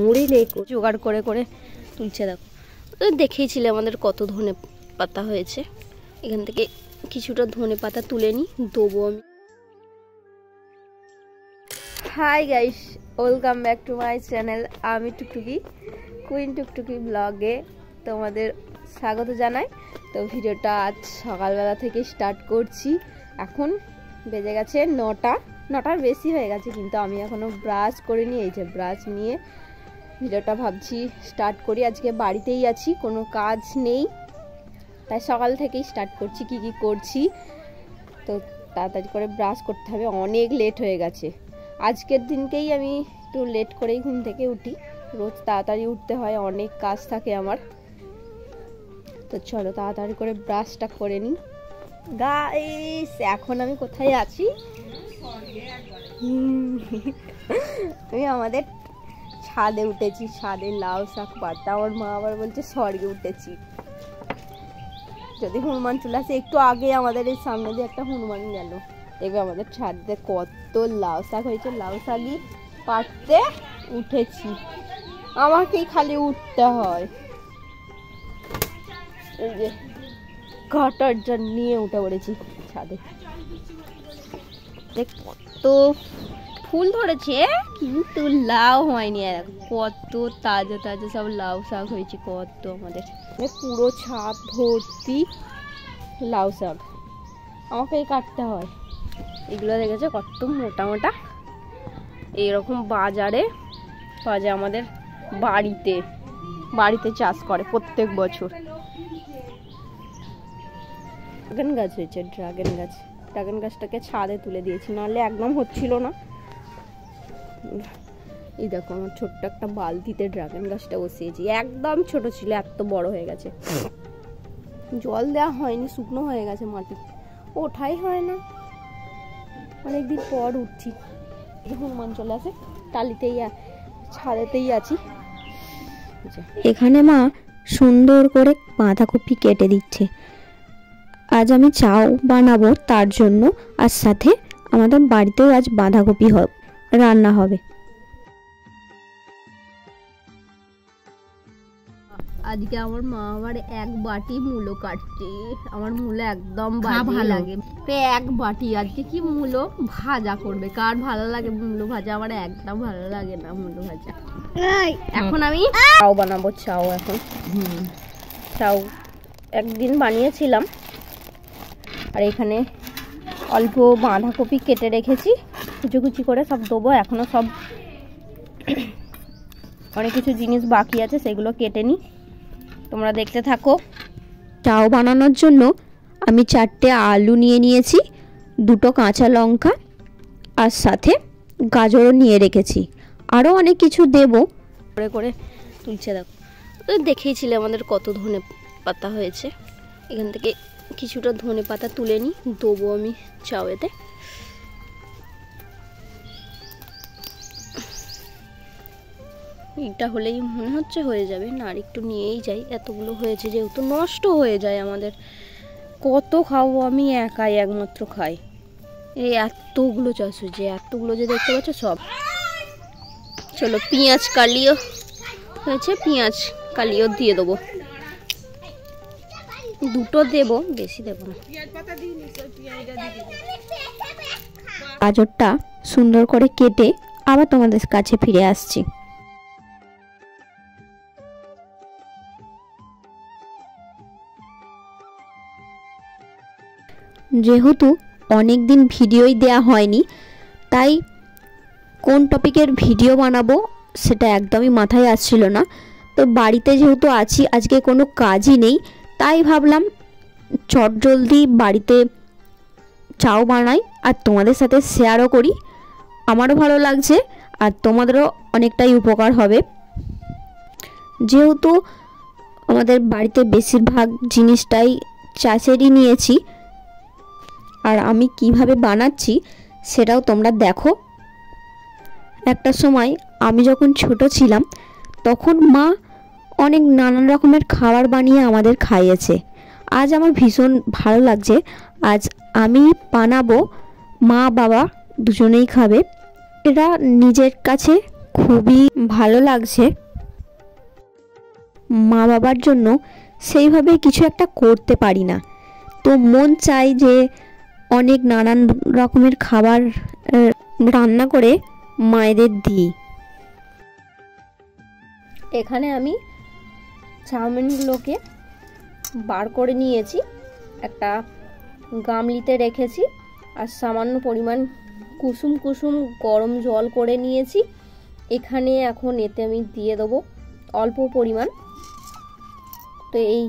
মুড়ি নেই, জোগাড় করে করে তুলছে। দেখো দেখেইছিলে আমাদের কত ধনে পাতা হয়েছে, এখান থেকে কিছুটা ধনে পাতা তুলে নিই, দেবো আমি। Hi guys, welcome back to my channel. আমি টুকটুকি, কুইন টুকটুকি ব্লগে তোমাদের স্বাগত জানাই। তো ভিডিওটা আজ সকালবেলা থেকে স্টার্ট করছি। এখন বেজে গেছে 9টার বেশি হয়ে গেছে, কিন্তু আমি এখনও ব্রাশ করিনি। এই যে ব্রাশ নিয়ে ভিডিওটা ভাবছি স্টার্ট করি। আজকে বাড়িতেই আছি, কোনো কাজ নেই, তাই সকাল থেকেই স্টার্ট করছি। কি করছি, তো তাড়াতাড়ি করে ব্রাশ করতে হবে, অনেক লেট হয়ে গেছে। আজকের দিনকেই আমি একটু লেট করেই ঘুম থেকে উঠি, রোজ তাড়াতাড়ি উঠতে হয়, অনেক কাজ থাকে আমার। তো চলো তাড়াতাড়ি করে ব্রাশটা করে নিই। গাইস, এখন আমি কোথায় আছি? আমি আমাদের ছাদে উঠেছি, ছাদে লাউ শাক পাতা। আমার মা আবার বলছে স্বর্গে উঠেছি। যদি হনুমান চলে আসে, একটু আগে আমাদের এই সামনে দিয়ে একটা হনুমান গেল। দেখবে আমাদের ছাদে কত লাউ শাক হয়েছে, লাউ শাকই পাড়তে উঠেছি। আমাকেই খালি উঠতে হয়, এই যে কাটারটা নিয়ে উঠে পড়েছি ছাদে। দেখ কত ফুল ধরেছে, কিন্তু লাউ হয়নি। আর কত তাজা তাজা সব লাউ শাক হয়েছে, কত আমাদের পুরো ছাদ ভর্তি লাউ শাক। আমাকেই কাটতে হয়। এগুলো দেখেছে কত মোটা মোটা, এইরকম বাজারে পাওয়া যায়। আমাদের বাড়িতে চাষ করে প্রত্যেক বছর। ড্রাগন গাছ হয়েছে, ড্রাগন গাছটাকে ছাদে তুলে দিয়েছি, নাহলে একদম হচ্ছিল না। এই দেখো আমার ছোট্ট একটা বালতিতে ড্রাগন গাছটা বসিয়েছি, একদম ছোট ছিল, এত বড় হয়ে গেছে। জল দেওয়া হয়নি, শুকনো হয়ে গেছে মাটি, ওঠাই হয় না। অনেকদিন পর উঠছি। হনুমান চলে আসে, টালিতেই ছাদেতেই আছি। এখানে মা সুন্দর করে বাঁধাকপি কেটে দিচ্ছে। আজ আমি চাউ বানাবো, তার জন্য আর সাথে আমাদের বাড়িতেও আজ বাঁধাকপি রান্না হবে। আজকে আমার মা আবার এক বাটি মূলো কাটছে। আমার মূলো একদম ভালো লাগে, তো এক বাটি আজকে কি মূলো ভাজা করবে। কার ভালো লাগে মূলো ভাজা? আমার একদম ভালো লাগে না মূলো ভাজা। এখন আমি চাউ বানাবো। চাউ একদিন বানিয়েছিলাম। আর এখানে অল্প বাঁধাকপি কেটে রেখেছি, কুচি কুচি করে সব দেবো। এখনো সব অনেক কিছু জিনিস বাকি আছে, সেগুলো কেটে নিই, তোমরা দেখতে থাকো। চাউ বানানোর জন্য আমি 4টে আলু নিয়ে নিয়েছি, 2টো কাঁচা লঙ্কা, আর সাথে গাজরও নিয়ে রেখেছি। আরও অনেক কিছু দেব করে করে তুলছে। দেখো দেখেইছিলে আমাদের কত ধনে পাতা হয়েছে, এখান থেকে কিছুটা ধনে পাতা তুলে নিই, দেবো আমি চাউয়েতে। এটা হলেই মনে হচ্ছে হয়ে যাবে, না আর একটু নিয়েই যাই। এতগুলো হয়েছে যেহেতু, নষ্ট হয়ে যায় আমাদের। কত খাবো, আমি একাই একমাত্র খাই। এই এতগুলো চাষ হয়েছে, এতগুলো যে দেখতে পাচ্ছ সব। চলো পেঁয়াজ কালিও হয়েছে, পেঁয়াজ কালিও দিয়ে দেবো। 2টো দেবো, বেশি দেবো না। গাজরটা সুন্দর করে কেটে আবার তোমাদের কাছে ফিরে আসছি। যেহেতু অনেক দিন ভিডিওই দেয়া হয়নি, তাই কোন টপিকের ভিডিও বানাবো সেটা একদমই মাথায় আসছিল না। তো বাড়িতে যেহেতু আছি, আজকে কোনো কাজই নেই, তাই ভাবলাম চটজলদি বাড়িতে চাউ বানাই আর তোমাদের সাথে শেয়ারও করি। আমারও ভালো লাগছে আর তোমাদেরও অনেকটাই উপকার হবে। যেহেতু আমাদের বাড়িতে বেশিরভাগ জিনিসটাই চাষেরই নিয়েছি, আর আমি কিভাবে বানাচ্ছি সেটাও তোমরা দেখো। একটা সময় আমি যখন ছোট ছিলাম, তখন মা অনেক নানান রকমের খাবার বানিয়ে আমাদের খাইয়েছে। আজ আমার ভীষণ ভালো লাগছে। আজ আমি বানাবো, মা বাবা দুজনেই খাবে। এরা নিজের কাছে খুবই ভালো লাগছে। মা বাবার জন্য সেইভাবে কিছু একটা করতে পারি না, তো মন চাই যে অনেক নানান রকমের খাবার রান্না করে মায়েদের দিই। এখানে আমি চাউমিনগুলোকে বার করে নিয়েছি, একটা গামলিতে রেখেছি, আর সামান্য পরিমাণ কুসুম কুসুম গরম জল করে নিয়েছি। এখানে এখন এতে আমি দিয়ে দেবো অল্প পরিমাণ, তো এই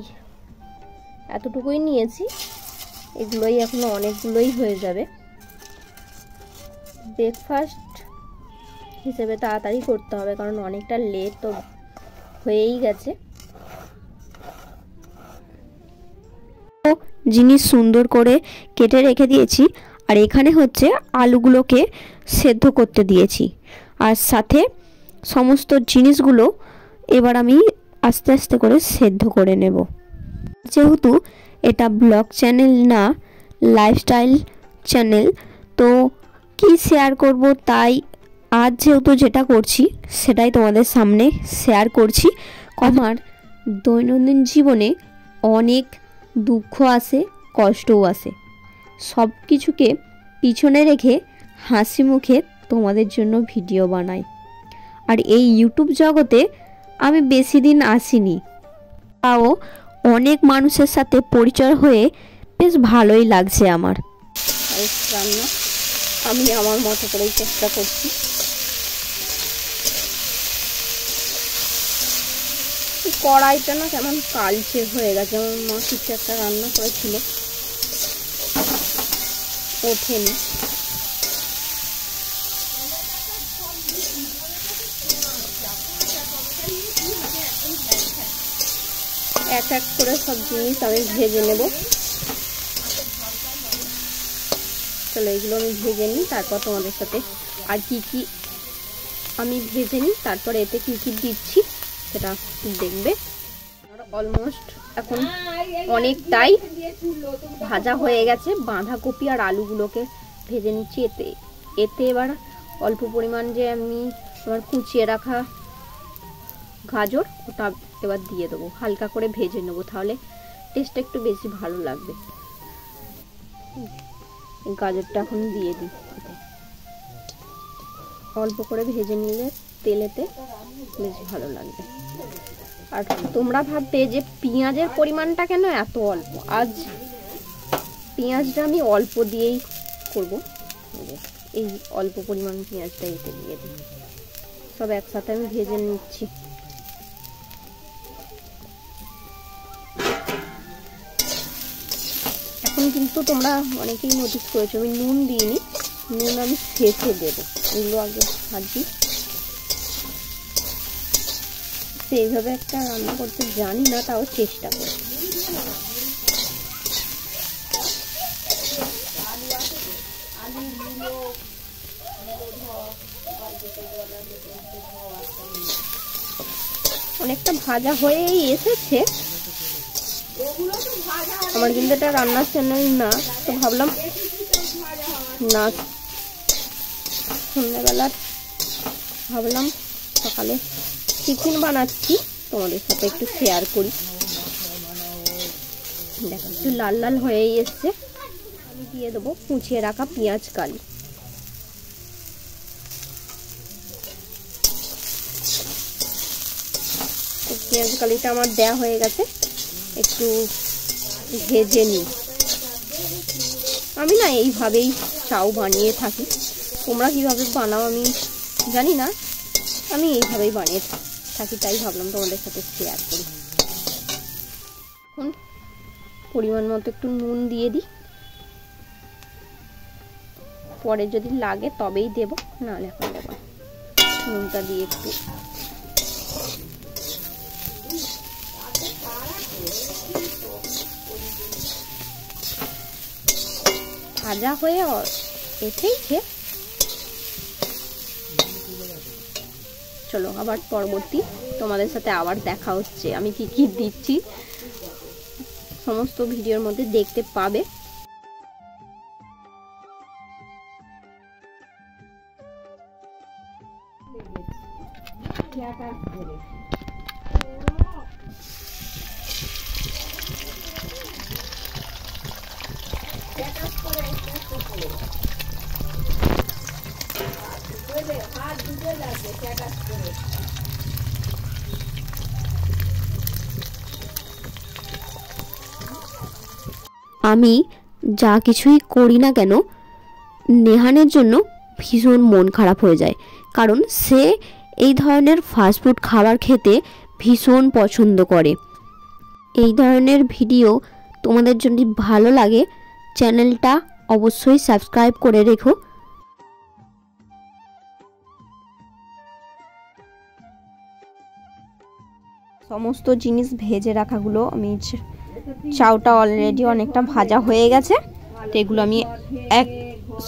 এতটুকুই নিয়েছি, এগুলোই এখনো অনেকগুলোই হয়ে যাবে। ব্রেকফাস্ট হিসেবে তাড়াতাড়ি করতে হবে, কারণ অনেকটা লেট তো হয়েই গেছে। জিনিস সুন্দর করে কেটে রেখে দিয়েছি, আর এখানে হচ্ছে আলুগুলোকে সেদ্ধ করতে দিয়েছি, আর সাথে সমস্ত জিনিসগুলো এবার আমি আস্তে আস্তে করে সেদ্ধ করে নেব। যেহেতু এটা ব্লগ চ্যানেল না, লাইফস্টাইল চ্যানেল, তো কি শেয়ার করব, তাই আজ যেহেতু যেটা করছি সেটাই তোমাদের সামনে শেয়ার করছি। আমার দৈনন্দিন জীবনে অনেক দুঃখ আসে, কষ্টও আসে, সব কিছুকে পিছনে রেখে হাসি মুখে তোমাদের জন্য ভিডিও বানাই। আর এই ইউটিউব জগতে আমি বেশি দিন আসিনি, তাও অনেক মানুষের সাথে পরিচয় হয়ে বেশ ভালোই লাগছে আমার। রান্না আমি আমার মতো করেই চেষ্টা করছি। কড়াইটা না কেমন কালচে হয়ে গেছে, আমার মা কিছু একটা রান্না করেছিল, ওঠেনি। এক এক করে সব জিনিস আমি ভেজে নেব। চলো এগুলো আমি ভেজে নিই, তারপর তোমাদের সাথে আর কি কি আমি ভেজে নিই, তারপর এতে কি কি দিচ্ছি সেটা দেখবে। অলমোস্ট এখন অনেকটাই ভাজা হয়ে গেছে। বাঁধাকপি আর আলুগুলোকে ভেজে নিচ্ছি। এতে এবার অল্প পরিমাণ যে আমি আমার কুচিয়ে রাখা গাজর, ওটা এবার দিয়ে দেবো, হালকা করে ভেজে নেবো, তাহলে টেস্টটা একটু বেশি ভালো লাগবে। গাজরটা এখন দিয়ে দিই, অল্প করে ভেজে নিলে তেলেতে বেশ ভালো লাগবে। আর তোমরা ভাববে যে পেঁয়াজের পরিমাণটা কেন এত অল্প, আজ পেঁয়াজটা আমি অল্প দিয়েই করব। এই অল্প পরিমাণ পেঁয়াজটা এতে দিয়ে দিই, সব একসাথে আমি ভেজে নিচ্ছি। এখন কিন্তু তোমরা অনেকেই নোটিস করেছো আমি নুন দিইনি, নুন আমি শেষে দেবো। এগুলো আগে ভাজি। সেইভাবে একটা রান্না করতে জানি না, তাও চেষ্টা করি। অনেকটা ভাজা হয়েই এসেছে। আমার কিন্তু এটা রান্নার চ্যানেল না, তো ভাবলাম না সন্ধ্যাবেলা ভাবলাম সকালে টিফিন বানাচ্ছি, তোমাদের সাথে একটু শেয়ার করি। দেখো একটু লাল লাল হয়েই এসছে। আমি দিয়ে দেবো কুচিয়ে রাখা পেঁয়াজ কালি। পেঁয়াজ কালিটা আমার দেয়া হয়ে গেছে, একটু ভেজে নিই। আমি না এইভাবেই চাউ বানিয়ে থাকি, তোমরা কিভাবে বানাও আমি জানি না, আমি এইভাবেই বানিয়ে থাকি, তাই ভাবলাম তোমাদের সাথে শেয়ার করি। এখন পরিমাণ মতো একটু নুন দিয়ে দিই, পরে যদি লাগে তবেই দেব, নাহলে এখন দেব না। নুনটা দিয়ে একটু ভাজা হয়ে এসেছে। চলো আবার পরবর্তী তোমাদের সাথে আবার দেখা হচ্ছে। আমি কি কি দিচ্ছি সমস্ত ভিডিওর মধ্যে দেখতে পাবে। আমি যা কিছুই করি না কেন নেহানের জন্য ভীষণ মন খারাপ হয়ে যায়, কারণ সে এই ধরনের ফাস্টফুড খাবার খেতে ভীষণ পছন্দ করে। এই ধরনের ভিডিও তোমাদের যদি ভালো লাগে চ্যানেলটা অবশ্যই সাবস্ক্রাইব করে রেখো। সমস্ত জিনিস ভেজে রাখাগুলো আমি চাউটা অলরেডি অনেকটা ভাজা হয়ে গেছে, তো এগুলো আমি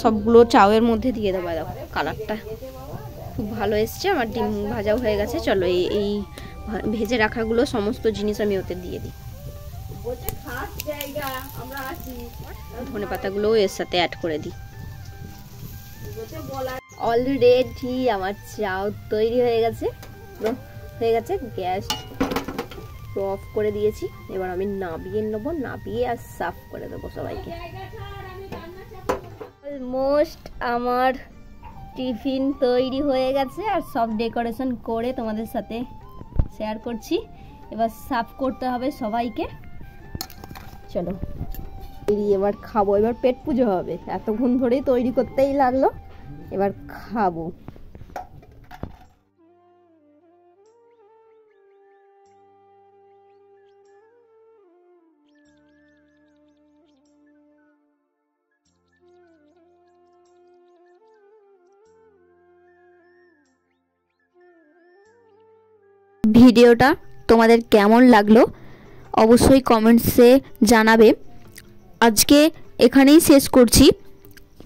সবগুলো চাউয়ের মধ্যে দিয়ে দেবো। দেখো কালারটা খুব ভালো এসছে, আমার ডিম ভাজাও হয়ে গেছে। চলো এই ভেজে রাখাগুলো সমস্ত জিনিস আমি ওতে দিয়ে দিই। ধনে পাতাগুলোও এর সাথে অ্যাড করে দিই। অলরেডি আমার চাউ তৈরি হয়ে গেছে। গ্যাস অফ করে দিয়েছি। এবার আমি নাবিয়ে নেবো, নাবিয়ে আর সার্ভ করে দেবো সবাইকে। অলমোস্ট আমার টিফিন তৈরি হয়ে গেছে আর সব ডেকোরেশন করে তোমাদের সাথে শেয়ার করছি। এবার সার্ভ করতে হবে সবাইকে। চলো এবার খাবো, এবার পেট পুজো হবে। এতক্ষণ ধরেই তৈরি করতেই লাগলো, এবার খাবো। ভিডিওটা তোমাদের কেমন লাগলো অবশ্যই কমেন্টসে জানাবে। আজকে এখানেই শেষ করছি,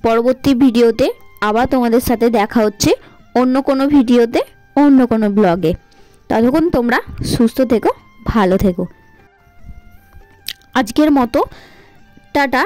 পরবর্তী ভিডিওতে আবার তোমাদের সাথে দেখা হচ্ছে অন্য কোনো ভিডিওতে, অন্য কোনো ব্লগে। ততক্ষণ তোমরা সুস্থ থেকো, ভালো থেকো। আজকের মতো টাটা।